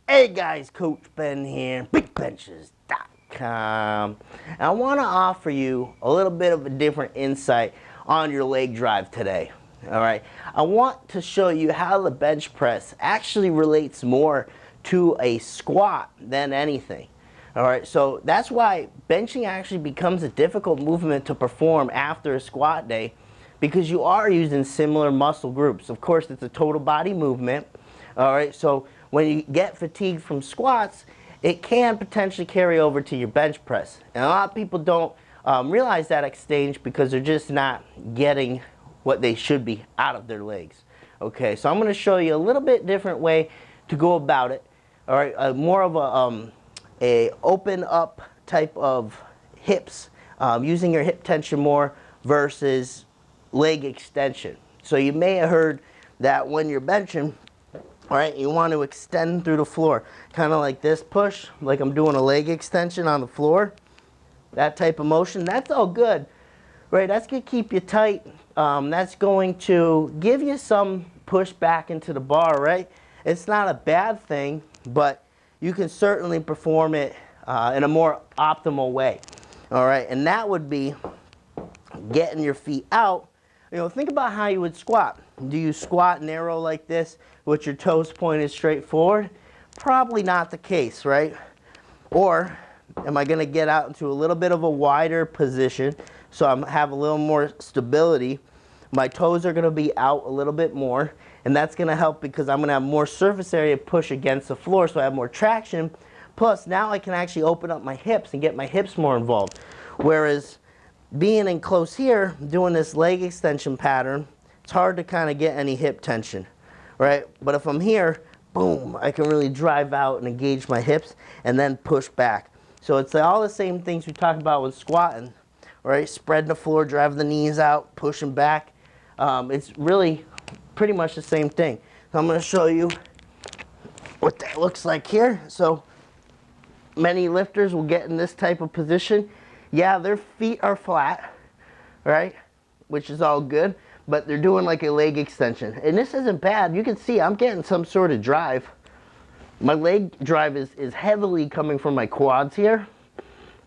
Hey guys, Coach Ben here, bigbenchas.com. And I want to offer you a little bit of a different insight on your leg drive today. All right, I want to show you how the bench press actually relates more to a squat than anything. All right, so that's why benching actually becomes a difficult movement to perform after a squat day, because you are using similar muscle groups. Of course, it's a total body movement. All right, so when you get fatigued from squats, it can potentially carry over to your bench press. And a lot of people don't realize that exchange because they're just not getting what they should be out of their legs. Okay, so I'm going to show you a little bit different way to go about it. All right, more of a open up type of hips, using your hip tension more versus leg extension. So you may have heard that when you're benching, all right, you want to extend through the floor, kind of like this push, like I'm doing a leg extension on the floor. That type of motion, that's all good, right? That's going to keep you tight. That's going to give you some push back into the bar, right? It's not a bad thing, but you can certainly perform it in a more optimal way, all right? And that would be getting your feet out. You know, think about how you would squat. Do you squat narrow like this with your toes pointed straight forward? Probably not the case, right? Or am I going to get out into a little bit of a wider position so I have a little more stability? My toes are going to be out a little bit more, and that's going to help because I'm going to have more surface area push against the floor, so I have more traction. Plus, now I can actually open up my hips and get my hips more involved. Whereas being in close here, doing this leg extension pattern, it's hard to kind of get any hip tension, right? But if I'm here, boom, I can really drive out and engage my hips and then push back. So it's all the same things we talked about with squatting, right? Spreading the floor, driving the knees out, pushing back. It's really pretty much the same thing. So I'm going to show you what that looks like here. So many lifters will get in this type of position. Yeah, their feet are flat, right? Which is all good, but they're doing like a leg extension. And this isn't bad. You can see I'm getting some sort of drive. My leg drive is heavily coming from my quads here,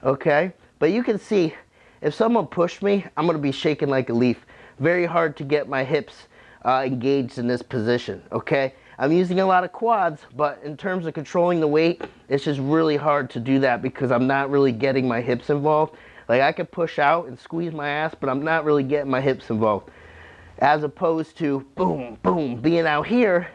okay? But you can see if someone pushed me, I'm going to be shaking like a leaf. Very hard to get my hips engaged in this position, okay? I'm using a lot of quads, but in terms of controlling the weight, it's just really hard to do that because I'm not really getting my hips involved. Like I could push out and squeeze my ass, but I'm not really getting my hips involved. As opposed to boom, boom, being out here,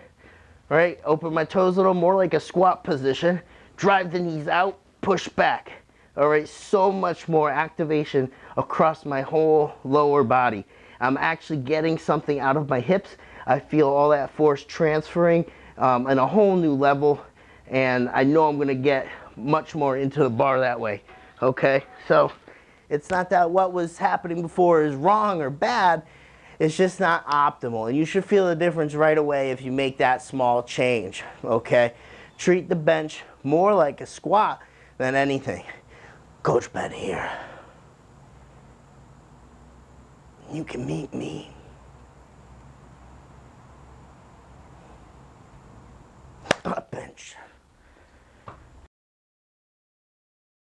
right? Open my toes a little more like a squat position, drive the knees out, push back. All right, so much more activation across my whole lower body. I'm actually getting something out of my hips. I feel all that force transferring on a whole new level, and I know I'm going to get much more into the bar that way, okay? So it's not that what was happening before is wrong or bad. It's just not optimal, and you should feel the difference right away if you make that small change, okay? Treat the bench more like a squat than anything. Coach Ben here. You can meet me